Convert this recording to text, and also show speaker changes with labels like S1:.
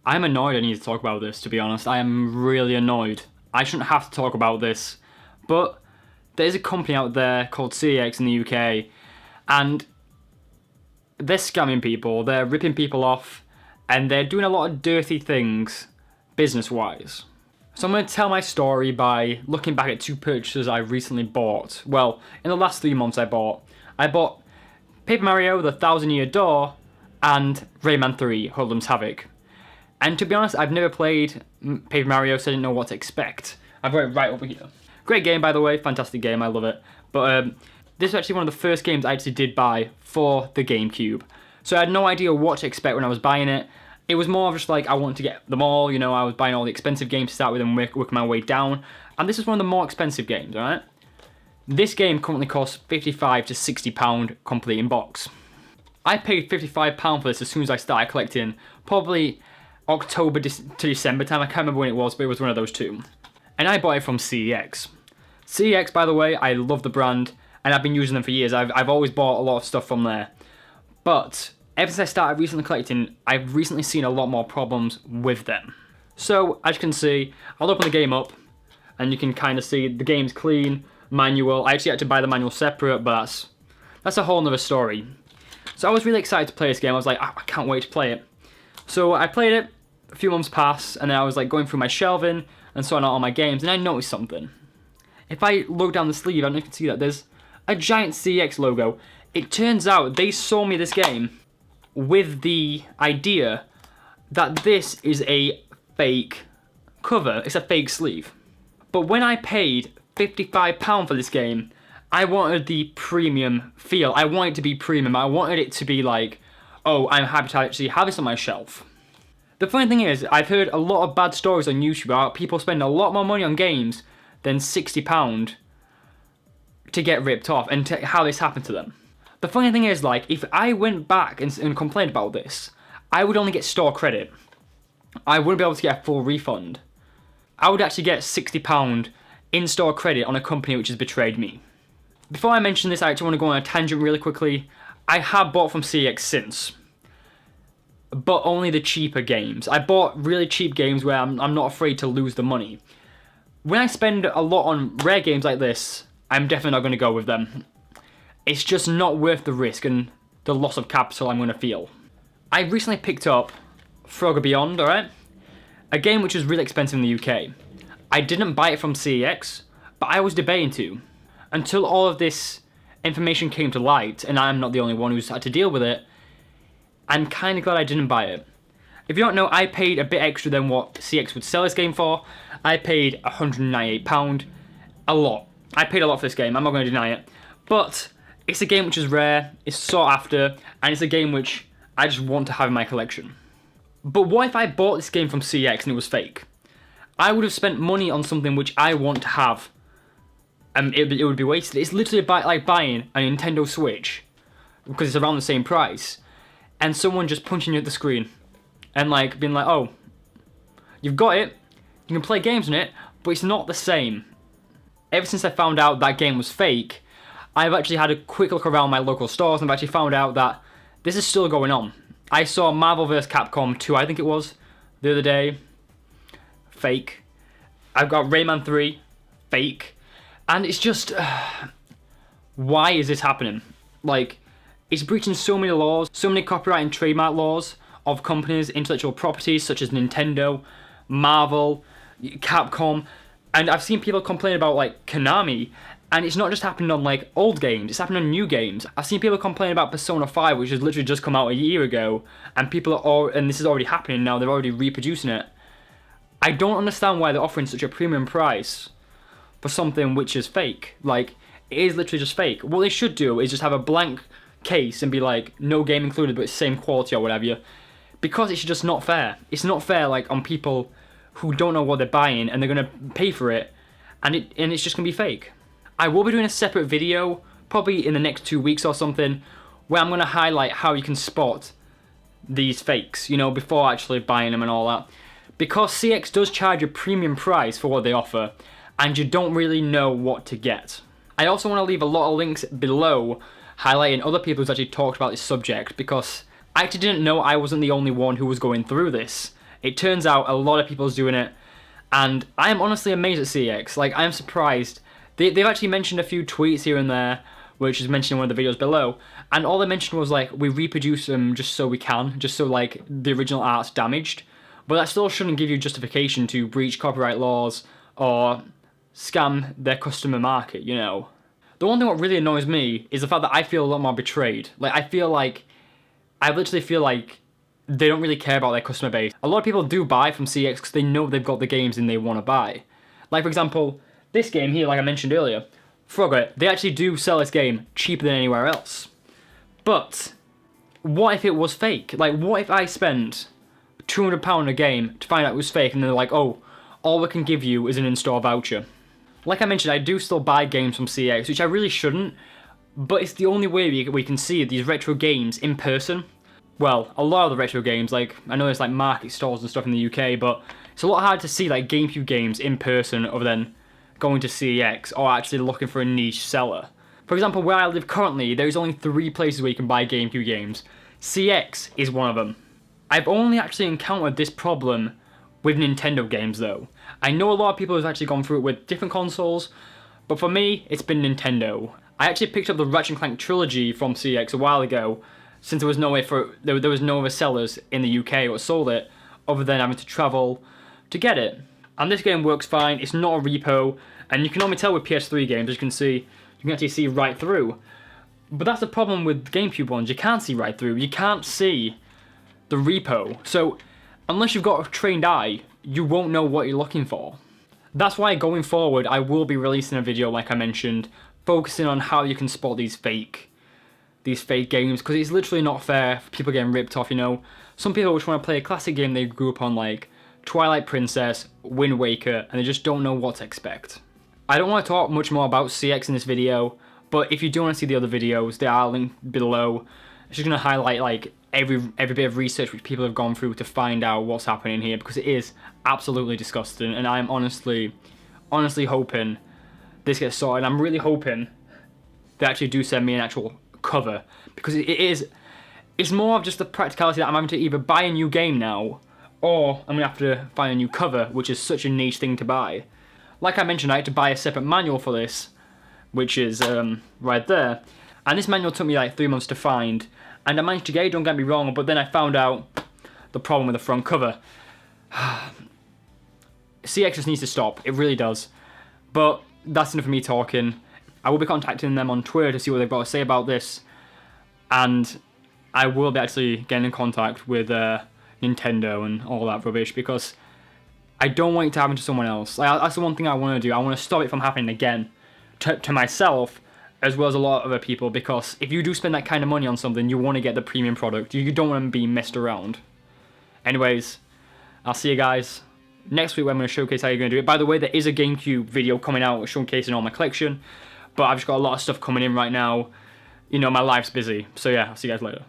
S1: I'm annoyed I need to talk about this, to be honest. I am really annoyed. I shouldn't have to talk about this. But there's a company out there called CEX in the UK, and they're scamming people, they're ripping people off, and they're doing a lot of dirty things, business-wise. So I'm going to tell my story by looking back at two purchases I recently bought. Well, in the last 3 months I bought Paper Mario, The Thousand Year Door, and Rayman 3, Hoodlum's Havoc. And to be honest, I've never played Paper Mario, so I didn't know what to expect. I've got it right over here. Great game, by the way, fantastic game, I love it. But this is actually one of the first games I actually did buy for the GameCube. So I had no idea what to expect when I was buying it. It was more of just like, I wanted to get them all, you know, I was buying all the expensive games to start with and working my way down. And this is one of the more expensive games, alright? This game currently costs £55 to £60 complete in box. I paid £55 for this as soon as I started collecting, probably October to December time, I can't remember when it was, but it was one of those two. And I bought it from CEX. CEX, by the way, I love the brand, and I've been using them for years. I've always bought a lot of stuff from there. But ever since I started recently collecting, I've recently seen a lot more problems with them. So, as you can see, I'll open the game up, and you can kind of see the game's clean, manual. I actually had to buy the manual separate, but that's a whole nother story. So I was really excited to play this game. I was like, I can't wait to play it. So I played it, a few months passed, and then I was like going through my shelving and sorting out all my games, and I noticed something. If I look down the sleeve, I don't know if you can see that, there's a giant CEX logo. It turns out they sold me this game with the idea that this is a fake cover, it's a fake sleeve. But when I paid £55 for this game, I wanted the premium feel. I wanted it to be premium. I wanted it to be like, oh, I'm happy to actually have this on my shelf. The funny thing is, I've heard a lot of bad stories on YouTube about people spending a lot more money on games than £60 to get ripped off and how this happened to them. The funny thing is, like, if I went back and complained about this, I would only get store credit. I wouldn't be able to get a full refund. I would actually get £60 in-store credit on a company which has betrayed me. Before I mention this, I actually want to go on a tangent really quickly. I have bought from CEX since, but only the cheaper games. I bought really cheap games where I'm not afraid to lose the money. When I spend a lot on rare games like this, I'm definitely not going to go with them. It's just not worth the risk and the loss of capital I'm going to feel. I recently picked up Frogger Beyond, alright? A game which is really expensive in the UK. I didn't buy it from CEX, but I was debating to. Until all of this information came to light, and I'm not the only one who's had to deal with it, I'm kind of glad I didn't buy it. If you don't know, I paid a bit extra than what CEX would sell this game for. I paid £198. A lot. I paid a lot for this game, I'm not going to deny it. But it's a game which is rare, it's sought after, and it's a game which I just want to have in my collection. But what if I bought this game from CEX and it was fake? I would have spent money on something which I want to have, and it would be wasted. It's literally like buying a Nintendo Switch, because it's around the same price, and someone just punching you at the screen, and like being like, oh, you've got it, you can play games on it, but it's not the same. Ever since I found out that game was fake, I've actually had a quick look around my local stores, and I've actually found out that this is still going on. I saw Marvel vs. Capcom 2, I think it was, the other day. Fake. I've got Rayman 3. Fake. And it's just, why is this happening? Like, it's breaching so many laws, so many copyright and trademark laws of companies, intellectual properties such as Nintendo, Marvel, Capcom, and I've seen people complain about like Konami, and it's not just happening on like old games, it's happening on new games. I've seen people complain about Persona 5, which has literally just come out a year ago, and people are all, and this is already happening now, they're already reproducing it. I don't understand why they're offering such a premium price for something which is fake. Like, it is literally just fake. What they should do is just have a blank case and be like, no game included, but it's same quality or whatever. Because it's just not fair. It's not fair, like, on people who don't know what they're buying and they're gonna pay for it, and it's just gonna be fake. I will be doing a separate video, probably in the next 2 weeks or something, where I'm gonna highlight how you can spot these fakes, you know, before actually buying them and all that. Because CEX does charge a premium price for what they offer, and you don't really know what to get. I also want to leave a lot of links below highlighting other people who's actually talked about this subject, because I actually didn't know I wasn't the only one who was going through this. It turns out a lot of people's doing it, and I am honestly amazed at CEX. Like, I am surprised. They've actually mentioned a few tweets here and there, which is mentioned in one of the videos below, and all they mentioned was like, we reproduce them just so we can, just so like the original art's damaged. But that still shouldn't give you justification to breach copyright laws or scam their customer market, you know. The one thing that really annoys me is the fact that I feel a lot more betrayed. Like, I literally feel like they don't really care about their customer base. A lot of people do buy from CEX because they know they've got the games and they want to buy. Like, for example, this game here, like I mentioned earlier, Frogger, they actually do sell this game cheaper than anywhere else. But what if it was fake? Like, what if I spent £200 on a game to find out it was fake and they're like, oh, all we can give you is an in-store voucher? Like I mentioned, I do still buy games from CEX, which I really shouldn't, but it's the only way we can see these retro games in person. Well, a lot of the retro games, like, I know there's like market stores and stuff in the UK, but it's a lot hard to see like GameCube games in person other than going to CEX or actually looking for a niche seller. For example, where I live currently, there's only 3 places where you can buy GameCube games. CEX is one of them. I've only actually encountered this problem with Nintendo games though. I know a lot of people have actually gone through it with different consoles, but for me, it's been Nintendo. I actually picked up the Ratchet & Clank trilogy from CEX a while ago, since there was no way there was no other sellers in the UK who sold it, other than having to travel to get it. And this game works fine, it's not a repo, and you can only tell with PS3 games, as you can see, you can actually see right through. But that's the problem with GameCube ones, you can't see right through, you can't see the repo. So, unless you've got a trained eye, you won't know what you're looking for. That's why going forward, I will be releasing a video, like I mentioned, focusing on how you can spot these fake games, because it's literally not fair for people getting ripped off, you know. Some people just want to play a classic game they grew up on, like Twilight Princess, Wind Waker, and they just don't know what to expect. I don't want to talk much more about CEX in this video, but if you do want to see the other videos, they are linked below. It's just going to highlight like every bit of research which people have gone through to find out what's happening here, because it is absolutely disgusting, and I'm honestly hoping this gets sorted. I'm really hoping they actually do send me an actual cover, because it's more of just the practicality that I'm having to either buy a new game now, or I'm going to have to find a new cover, which is such a niche thing to buy. Like I mentioned, I had to buy a separate manual for this, which is right there, and this manual took me like 3 months to find, and I managed to get it, don't get me wrong, but then I found out the problem with the front cover. CEX just needs to stop, it really does. But that's enough of me talking. I will be contacting them on Twitter to see what they've got to say about this, and I will be actually getting in contact with Nintendo and all that rubbish, because I don't want it to happen to someone else. Like, that's the one thing I want to do. I want to stop it from happening again to myself, as well as a lot of other people, because if you do spend that kind of money on something, you want to get the premium product. You don't want to be messed around. Anyways, I'll see you guys next week when I'm going to showcase how you're going to do it. By the way, there is a GameCube video coming out showcasing all my collection, but I've just got a lot of stuff coming in right now. You know, my life's busy. So yeah, I'll see you guys later.